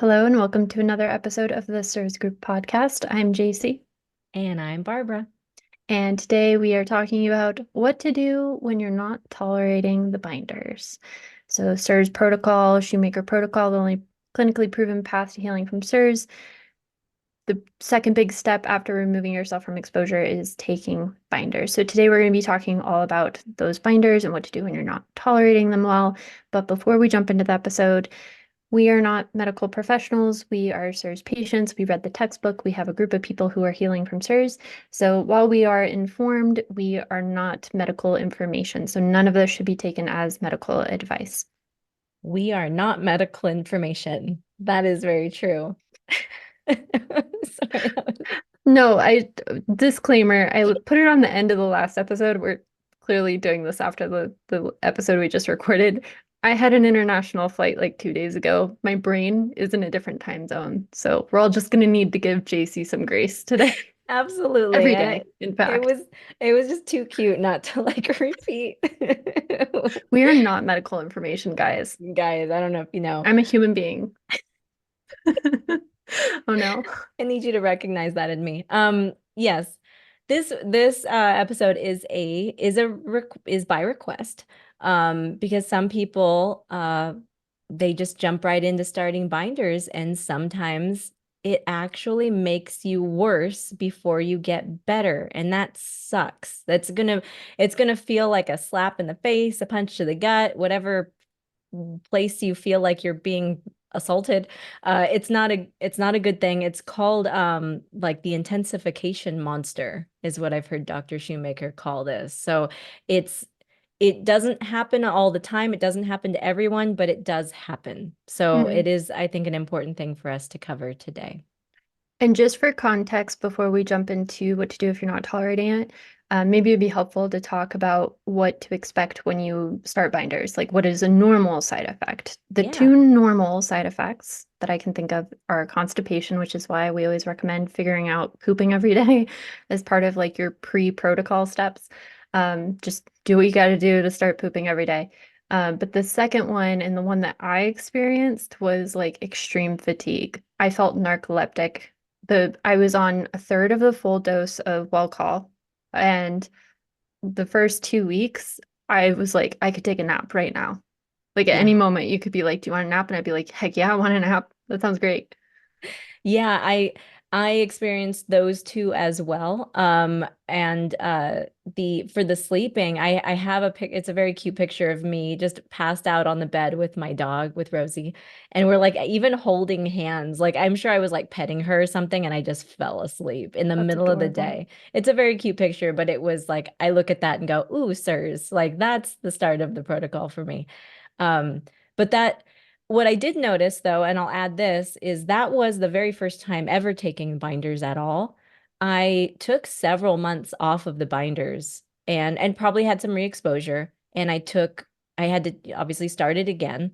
Hello and welcome to another episode of the CIRS Group podcast. I'm JC, And I'm Barbara. and today we are talking about what to do when you're not tolerating the binders. So, CIRS protocol, Shoemaker protocol, the only clinically proven path to healing from CIRS. The second big step after removing yourself from exposure is taking binders. So, today we're going to be talking all about those binders and what to do when you're not tolerating them well. But before we jump into the episode, we are not medical professionals. We are CIRS patients. We read the textbook. We have a group of people who are healing from CIRS. So while we are informed, we are not medical information. So none of this should be taken as medical advice. We are not medical information. That is very true. Sorry, No, disclaimer, I put it on the end of the last episode. We're clearly doing this after the episode we just recorded. I had an international flight like 2 days ago. My brain is in a different time zone. So we're all just going to need to give JC some grace today. absolutely. Every day, in It fact. was it was just too cute not to like repeat. We are not medical information, guys. Guys, I don't know if you know. I'm a human being. Oh no. I need you to recognize that in me. Yes. This episode is by request. Because some people they just jump right into starting binders, and sometimes it actually makes you worse before you get better, and that sucks. It's gonna feel like a slap in the face, a punch to the gut, whatever place you feel like you're being assaulted. It's not a good thing. It's called like the intensification monster is what I've heard Dr. Shoemaker call this. So it's it doesn't happen all the time. It doesn't happen to everyone, but it does happen. So Mhm. it is, I think, an important thing for us to cover today. And just for context, before we jump into what to do if you're not tolerating it, maybe it'd be helpful to talk about what to expect when you start binders. Like, what is a normal side effect? The Yeah. two normal side effects that I can think of are constipation, which is why we always recommend figuring out pooping every day as part of like your pre-protocol steps. Just do what you got to do to start pooping every day. But the second one, and the one that I experienced, was like extreme fatigue. I felt narcoleptic. I was on a third of the full dose of welchol, and the first 2 weeks, I was like, I could take a nap right now. Like at any Yeah. moment, you could be like, "Do you want a nap?" And I'd be like, "Heck yeah, I want a nap. That sounds great." Yeah, I experienced those two as well. And the for the sleeping, I have it's a very cute picture of me just passed out on the bed with my dog, with Rosie, and we're like even holding hands. Like I'm sure I was like petting her or something, and I just fell asleep in the That's middle of the adorable. day. It's a very cute picture, but it was like I look at that and go, "Ooh, sirs!" Like that's the start of the protocol for me. Um, but that what I did notice, though, and I'll add this, is that was the very first time ever taking binders at all. I took several months off of the binders and probably had some re-exposure. And I had to obviously start it again.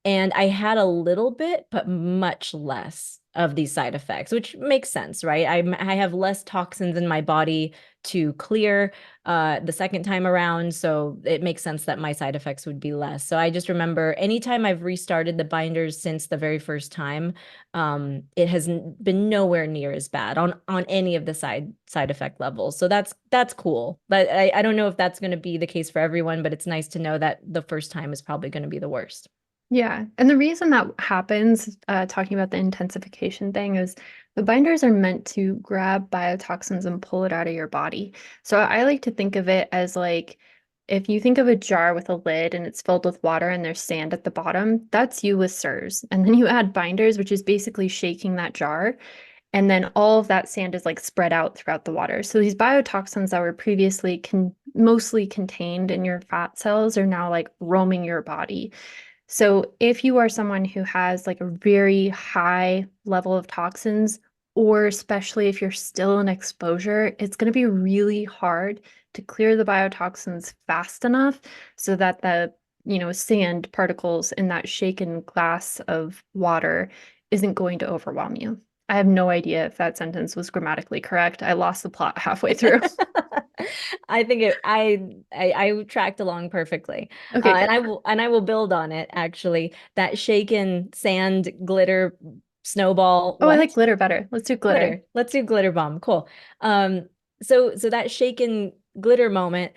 And I had a little bit, but much less of these side effects, which makes sense, right? I have less toxins in my body to clear the second time around. So it makes sense that my side effects would be less. So I just remember anytime I've restarted the binders since the very first time, it has been nowhere near as bad on any of the side effect levels. So that's cool. But I don't know if that's going to be the case for everyone, but it's nice to know that the first time is probably going to be the worst. Yeah. And the reason that happens, talking about the intensification thing, is the binders are meant to grab biotoxins and pull it out of your body. So I like to think of it as like if you think of a jar with a lid and it's filled with water and there's sand at the bottom, that's you with CIRS. And then you add binders, which is basically shaking that jar. And then all of that sand is like spread out throughout the water. So these biotoxins that were previously mostly contained in your fat cells are now like roaming your body. So if you are someone who has like a very high level of toxins, or especially if you're still in exposure, it's going to be really hard to clear the biotoxins fast enough so that the sand particles in that shaken glass of water isn't going to overwhelm you. I have no idea if that sentence was grammatically correct. I lost the plot halfway through. I think I tracked along perfectly. Okay, And good. I will build on it actually. That shaken sand glitter snowball, Oh, I like what? glitter better. Let's do glitter. Glitter. Let's do glitter bomb. Cool. So that shaken glitter moment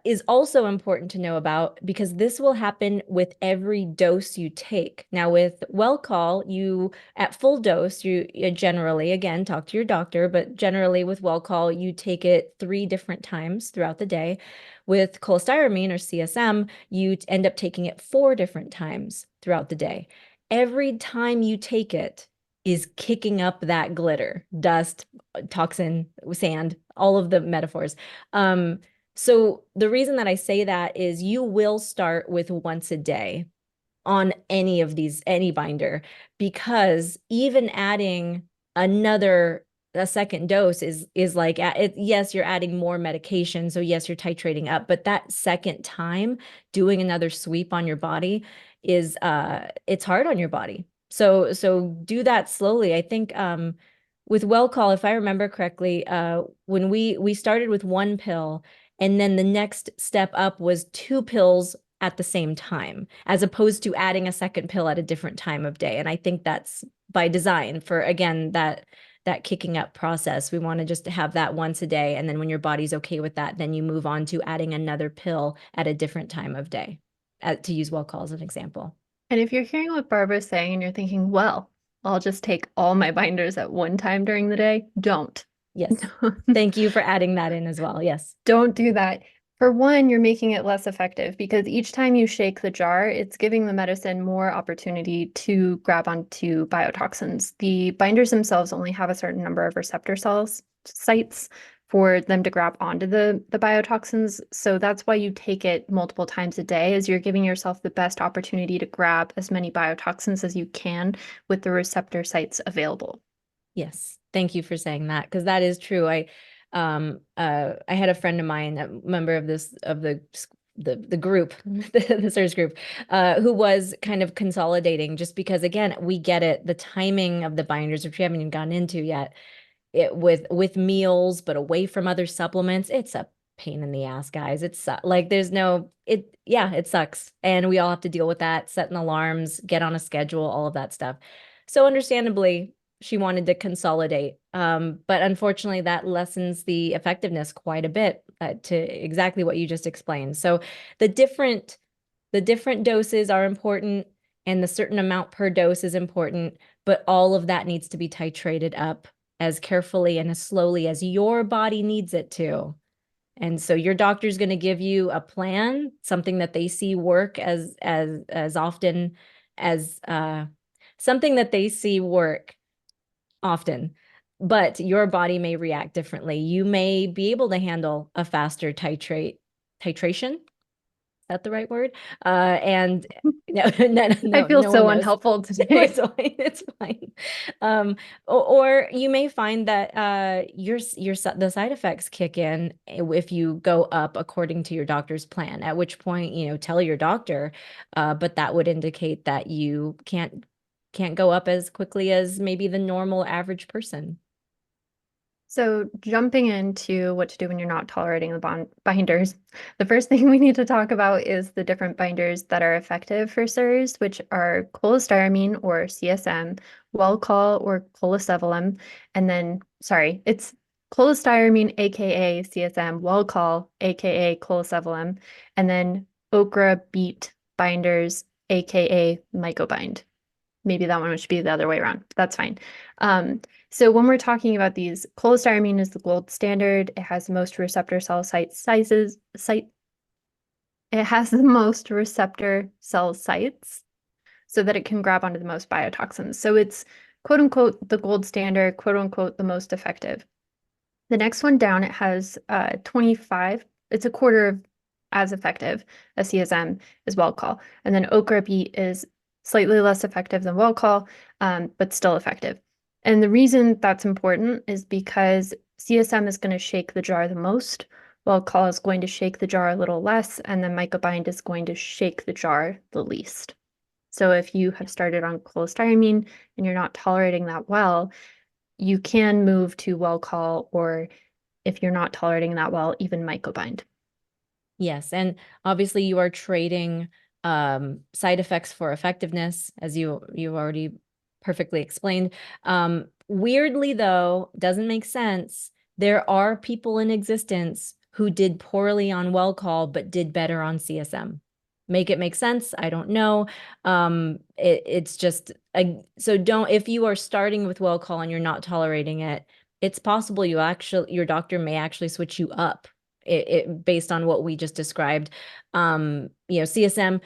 is also important to know about because this will happen with every dose you take. Now, with welchol, you at full dose, you generally, again, talk to your doctor, but generally with welchol, you take it 3 different times throughout the day. With cholestyramine or CSM, you end up taking it 4 different times throughout the day. Every time you take it, is kicking up that glitter, dust, toxin, sand, all of the metaphors. So the reason that I say that is you will start with once a day on any of these, any binder, because even adding another a second dose is like it, yes, you're adding more medication, so yes, you're titrating up, but that second time doing another sweep on your body is it's hard on your body. So do that slowly. I think with welchol, if I remember correctly, when we started with 1 pill, and then the next step up was 2 pills at the same time, as opposed to adding a second pill at a different time of day. And I think that's by design for, again, that kicking up process. We want to just have that once a day. And then when your body's okay with that, then you move on to adding another pill at a different time of day, to use welchol as an example. And if you're hearing what Barbara's saying and you're thinking, well, I'll just take all my binders at one time during the day, don't. Yes. Thank you for adding that in as well. Yes. Don't do that. For one, you're making it less effective because each time you shake the jar, it's giving the medicine more opportunity to grab onto biotoxins. The binders themselves only have a certain number of receptor cells sites for them to grab onto the biotoxins. So that's why you take it multiple times a day, is you're giving yourself the best opportunity to grab as many biotoxins as you can with the receptor sites available. Yes. Thank you for saying that, because that is true. I had a friend of mine, a member of the group, the CIRS group, who was kind of consolidating, just because, again, we get it, the timing of the binders, which we haven't even gotten into yet, it with meals, but away from other supplements, it's a pain in the ass, guys. It's like there's no it yeah, it sucks. And we all have to deal with that, setting alarms, get on a schedule, all of that stuff. So understandably, she wanted to consolidate. But unfortunately, that lessens the effectiveness quite a bit, to exactly what you just explained. So the different the different doses are important, and the certain amount per dose is important, but all of that needs to be titrated up as carefully and as slowly as your body needs it to. And so your doctor's going to give you a plan, something that they see work as often as something that they see work often, but your body may react differently. You may be able to handle a faster titration. Is that the right word? And no, no, I no, feel no one so knows. unhelpful No, today. it's fine. It's fine. Or you may find that the side effects kick in if you go up according to your doctor's plan. At which point, tell your doctor, but that would indicate that you can't go up as quickly as maybe the normal average person. So, jumping into what to do when you're not tolerating the binders, the first thing we need to talk about is the different binders that are effective for CIRS, which are cholestyramine or CSM, welchol or colesevelam, and then, sorry, it's cholestyramine, aka CSM, welchol, aka colesevelam, and then okra beet binders, aka mycobind. Maybe that one should be the other way around. That's fine. So when we're talking about these, cholestyramine is the gold standard. It has the most receptor cell it has the most receptor cell sites so that it can grab onto the most biotoxins. So it's quote unquote the gold standard, quote unquote the most effective. The next one down, it has 25. It's a quarter of as effective as CSM is welchol. And then okra beet is slightly less effective than welchol, but still effective. And the reason that's important is because CSM is going to shake the jar the most, welchol is going to shake the jar a little less, and then mycobind is going to shake the jar the least. So if you have started on cholestyramine and you're not tolerating that well, you can move to welchol, or if you're not tolerating that well, even mycobind. Yes, and obviously you are trading side effects for effectiveness, as you already perfectly explained. Weirdly, though, doesn't make sense. There are people in existence who did poorly on welchol but did better on CSM. Make it make sense? I don't know. It's just so don't, if you are starting with welchol and you're not tolerating it, it's possible your doctor may actually switch you up based on what we just described. CSM,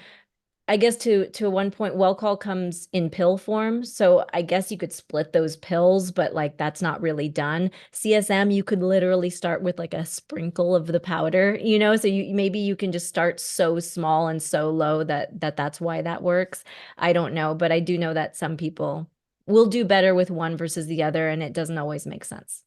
I guess to one point, welchol comes in pill form, so I guess you could split those pills, but like that's not really done. CSM, you could literally start with like a sprinkle of the powder, so maybe you can just start so small and so low that's why that works. I don't know, but I do know that some people will do better with one versus the other, and it doesn't always make sense.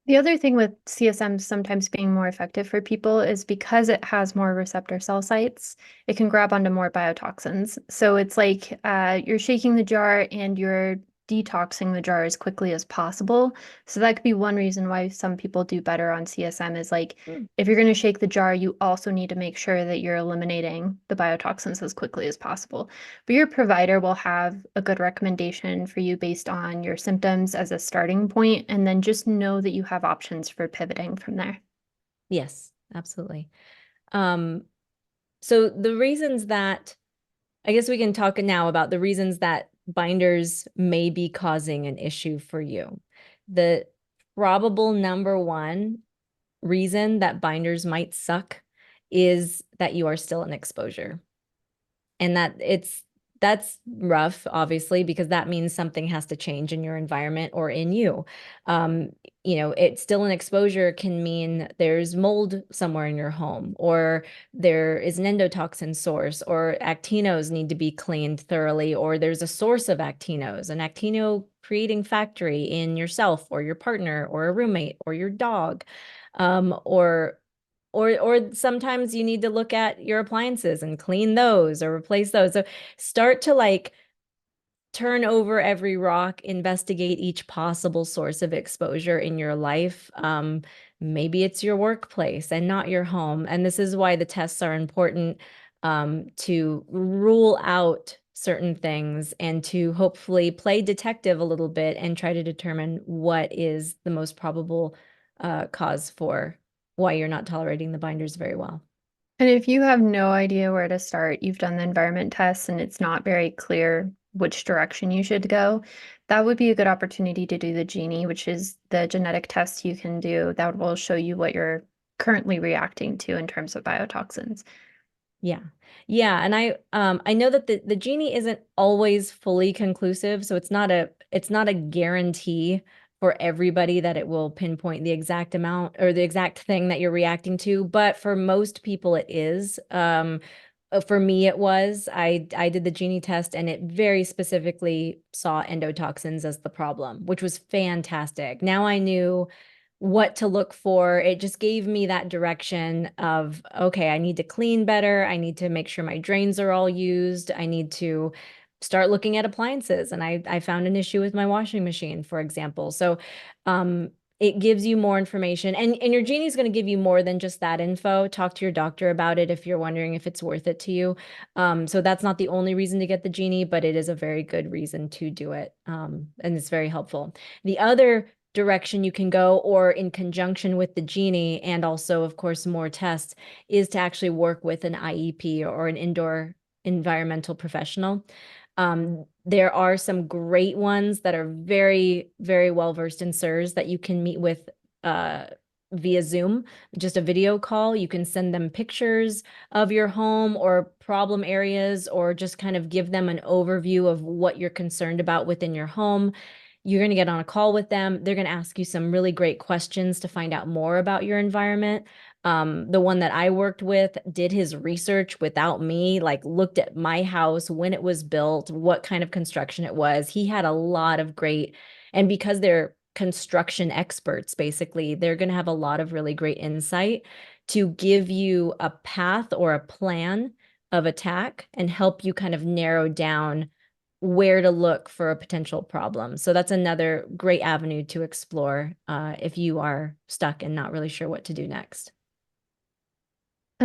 The other thing with CSM sometimes being more effective for people is because it has more receptor cell sites, it can grab onto more biotoxins. So it's like you're shaking the jar and you're detoxing the jar as quickly as possible. So that could be one reason why some people do better on CSM is like Mm. if you're going to shake the jar, you also need to make sure that you're eliminating the biotoxins as quickly as possible. But your provider will have a good recommendation for you based on your symptoms as a starting point, and then just know that you have options for pivoting from there. Yes, absolutely. Um, so the reasons that I guess we can talk now about the reasons that binders may be causing an issue for you. The probable number one reason that binders might suck is that you are still in exposure. And that's rough, obviously, because that means something has to change in your environment or in you. Um, it's still an exposure can mean there's mold somewhere in your home, or there is an endotoxin source, or actinos need to be cleaned thoroughly, or there's a source of actinos, an actino creating factory in yourself or your partner or a roommate or your dog, or sometimes you need to look at your appliances and clean those or replace those. So start to like turn over every rock, investigate each possible source of exposure in your life. Maybe it's your workplace and not your home. And this is why the tests are important, to rule out certain things and to hopefully play detective a little bit and try to determine what is the most probable cause for why you're not tolerating the binders very well. And if you have no idea where to start, you've done the environment tests and it's not very clear which direction you should go, that would be a good opportunity to do the Genie, which is the genetic test you can do that will show you what you're currently reacting to in terms of biotoxins. Yeah. Yeah. And I know that the Genie isn't always fully conclusive, so it's not a guarantee for everybody that it will pinpoint the exact amount or the exact thing that you're reacting to, but for most people it is. For me it was. I did the Genie test and it very specifically saw endotoxins as the problem, which was fantastic. Now I knew what to look for. It just gave me that direction of, okay, I need to clean better. I need to make sure my drains are all used. I need to start looking at appliances. And I found an issue with my washing machine, for example. So it gives you more information. And your Genie is going to give you more than just that info. Talk to your doctor about it if you're wondering if it's worth it to you. So that's not the only reason to get the Genie, but it is a very good reason to do it. And it's very helpful. The other direction you can go, or in conjunction with the Genie, and also, of course, more tests, is to actually work with an IEP or an indoor environmental professional. There are some great ones that are very, very well versed in CIRS that you can meet with via Zoom, just a video call. You can send them pictures of your home or problem areas, or just kind of give them an overview of what you're concerned about within your home. You're going to get on a call with them. They're going to ask you some really great questions to find out more about your environment. The one that I worked with did his research without me, like looked at my house, when it was built, what kind of construction it was. He had a lot of great, and because they're construction experts, basically, they're going to have a lot of really great insight to give you a path or a plan of attack and help you kind of narrow down where to look for a potential problem. So that's another great avenue to explore if you are stuck and not really sure what to do next.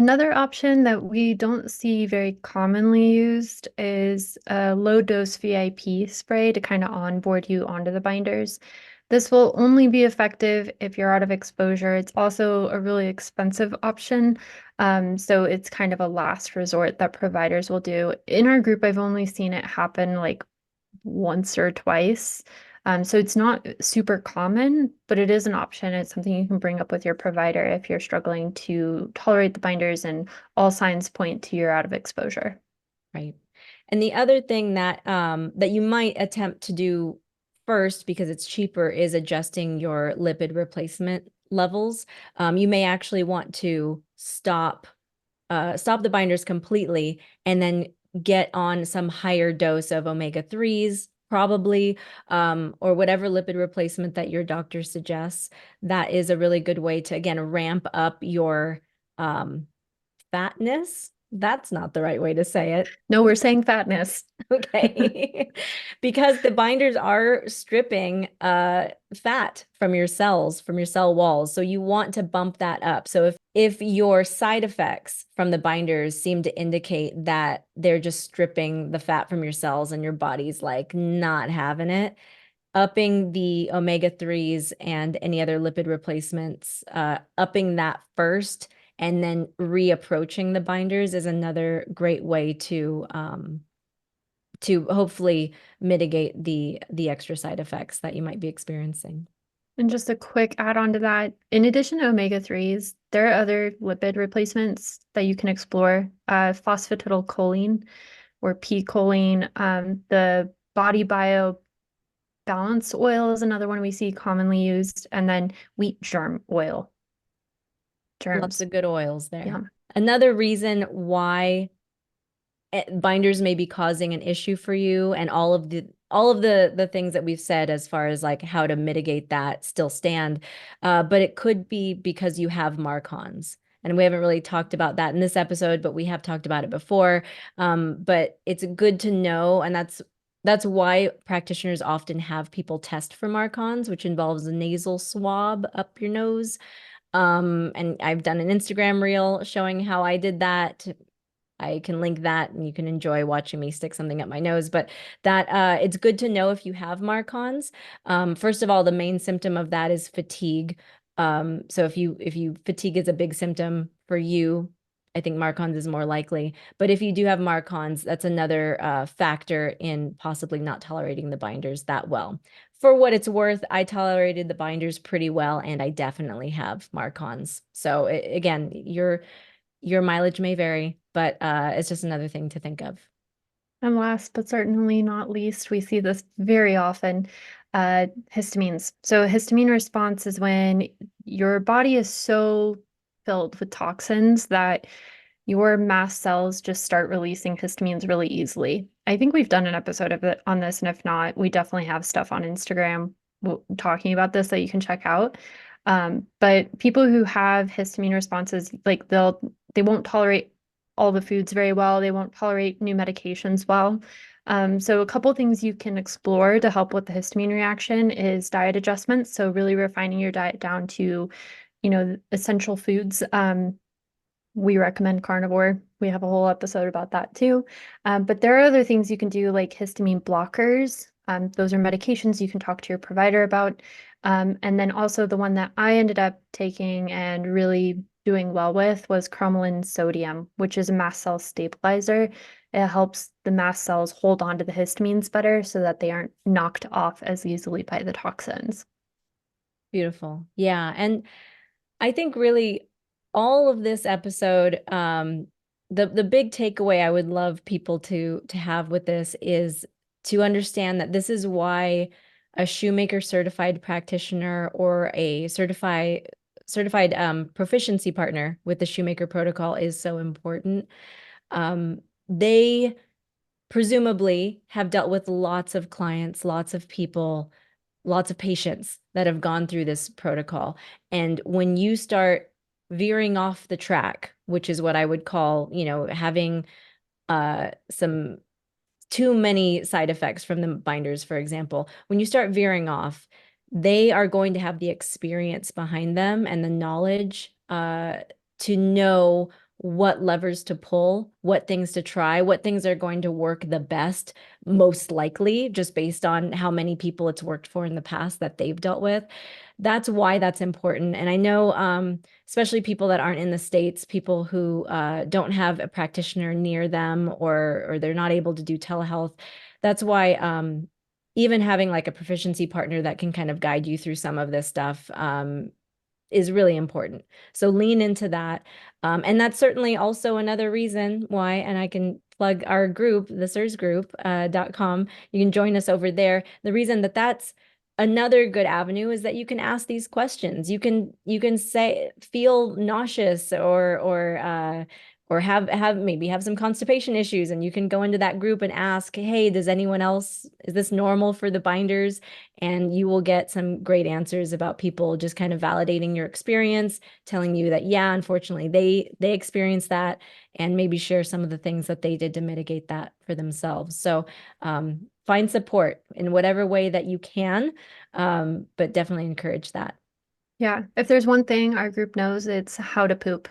Another option that we don't see very commonly used is a low dose VIP spray to kind of onboard you onto the binders. This will only be effective if you're out of exposure. It's also a really expensive option. So it's kind of a last resort that providers will do. In our group, I've only seen it happen like once or twice. So it's not super common, but it is an option. It's something you can bring up with your provider if you're struggling to tolerate the binders and all signs point to you're out of exposure. Right. And the other thing that that you might attempt to do first, because it's cheaper, is adjusting your lipid replacement levels. You may actually want to stop the binders completely and then get on some higher dose of omega-3s, probably, or whatever lipid replacement that your doctor suggests. That is a really good way to, again, ramp up your fatness. That's not the right way to say it. No, we're saying fatness. Okay. Because the binders are stripping fat from your cells, from your cell walls. So you want to bump that up. So if your side effects from the binders seem to indicate that they're just stripping the fat from your cells and your body's like not having it, upping the omega-3s and any other lipid replacements, upping that first and then reapproaching the binders is another great way to hopefully mitigate the extra side effects that you might be experiencing. And just a quick add-on to that, in addition to omega-3s, there are other lipid replacements that you can explore. Phosphatidylcholine or P-choline, the Body Bio Balance oil is another one we see commonly used, and then wheat germ oil. Lots Germs. of good oils Yeah. there. Another reason why binders may be causing an issue for you, and all of the things that we've said as far as like how to mitigate that still stand, but it could be because you have MARCoNs. And we haven't really talked about that in this episode, but we have talked about it before. But it's good to know, and that's why practitioners often have people test for MARCoNs, which involves a nasal swab up your nose. And I've done an Instagram reel showing how I did that. I can link that and you can enjoy watching me stick something up my nose. But that it's good to know if you have MARCoNs. First of all, the main symptom of that is fatigue. So if you fatigue is a big symptom for you, I think MARCoNs is more likely. But if you do have MARCoNs, that's another factor in possibly not tolerating the binders that well. For what it's worth, I tolerated the binders pretty well, and I definitely have MARCoNs. So again, your mileage may vary, but it's just another thing to think of. And last but certainly not least, we see this very often, histamines. So histamine response is when your body is so filled with toxins that your mast cells just start releasing histamines really easily. I think we've done an episode of it on this, and if not, we definitely have stuff on Instagram talking about this that you can check out. But people who have histamine responses, like they won't tolerate all the foods very well. They won't tolerate new medications well. So a couple things you can explore to help with the histamine reaction is diet adjustments. So really refining your diet down to, essential foods. We recommend carnivore. We have a whole episode about that too. But there are other things you can do like histamine blockers. Those are medications you can talk to your provider about. And then also the one that I ended up taking and really doing well with was cromolyn sodium, which is a mast cell stabilizer. It helps the mast cells hold on to the histamines better so that they aren't knocked off as easily by the toxins. Beautiful. Yeah. And I think really all of this episode, the big takeaway I would love people to have with this is to understand that this is why a Shoemaker certified practitioner or a certified proficiency partner with the Shoemaker protocol is so important. They presumably have dealt with lots of clients, lots of people, lots of patients that have gone through this protocol. And when you start veering off the track, which is what I would call, having some too many side effects from the binders, for example, when you start veering off, they are going to have the experience behind them and the knowledge to know what levers to pull, what things to try, what things are going to work the best, most likely, just based on how many people it's worked for in the past that they've dealt with. That's why that's important. And I know, especially people that aren't in the States, people who don't have a practitioner near them, or they're not able to do telehealth. That's why even having like a proficiency partner that can kind of guide you through some of this stuff is really important. So lean into that. And that's certainly also another reason why, and I can plug our group, the CIRS group, .com. You can join us over there. The reason that that's another good avenue is that you can ask these questions. You can say feel nauseous or have maybe have some constipation issues, and you can go into that group and ask, hey, does anyone else, is this normal for the binders? And you will get some great answers about people just kind of validating your experience, telling you that, yeah, unfortunately, they experienced that, and maybe share some of the things that they did to mitigate that for themselves. So find support in whatever way that you can, but definitely encourage that. Yeah. If there's one thing our group knows, it's how to poop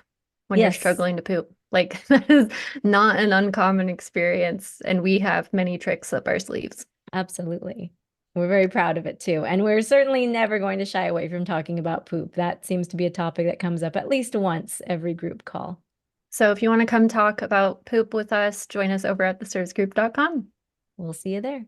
when you're Yes, struggling to poop. Like that is not an uncommon experience, and we have many tricks up our sleeves. absolutely. We're very proud of it too. And we're certainly never going to shy away from talking about poop. That seems to be a topic that comes up at least once every group call. So if you want to come talk about poop with us, join us over at thesursgroup.com. We'll see you there.